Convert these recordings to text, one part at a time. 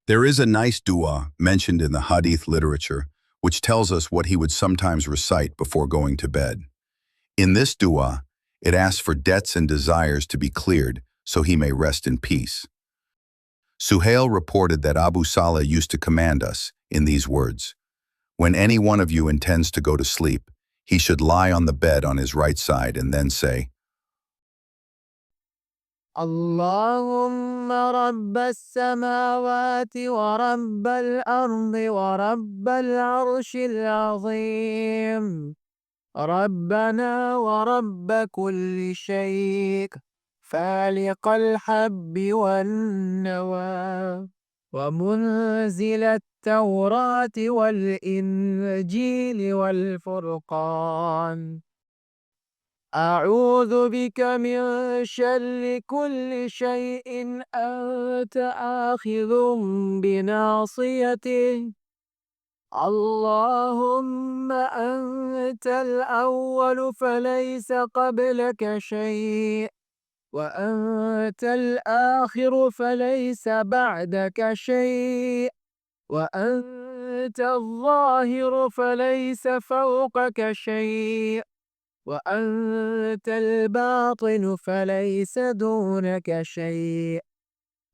There is a nice dua mentioned in the Hadith literature which tells us what he would sometimes recite before going to bed. In this dua, it asks for debts and desires to be cleared so he may rest in peace. Suhail reported that Abu Saleh used to command us in these words: "When any one of you intends to go to sleep, he should lie on the bed on his right side and then say, اللهم رب السماوات ورب الأرض ورب العرش العظيم ربنا ورب كل شيء فالق الحب والنوى ومنزل التوراة والإنجيل والفرقان أعوذ بك من شر كل شيء أنت آخذ بناصيته اللهم أنت الأول فليس قبلك شيء وأنت الآخر فليس بعدك شيء وأنت الظاهر فليس فوقك شيء وأنت الباطن فليس دونك شيء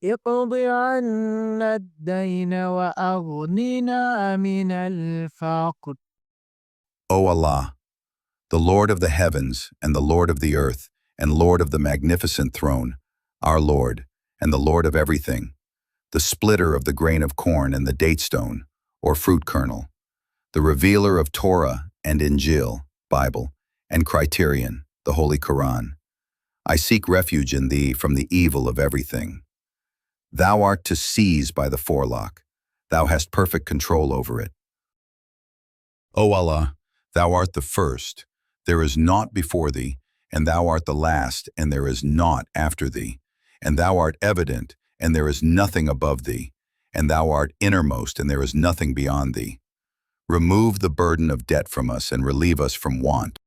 اقض عنا الدين وأغننا من الفقر." O Allah, the Lord of the heavens and the Lord of the earth and Lord of the magnificent throne, our Lord, and the Lord of everything, the splitter of the grain of corn and the date stone, or fruit kernel, the revealer of Torah and Injil, Bible, and Criterion, the Holy Quran. I seek refuge in thee from the evil of everything. Thou art to seize by the forelock. Thou hast perfect control over it. O Allah, thou art the first, there is naught before thee, and thou art the last, and there is naught after thee. And thou art evident, and there is nothing above thee. And thou art innermost, and there is nothing beyond thee. Remove the burden of debt from us and relieve us from want.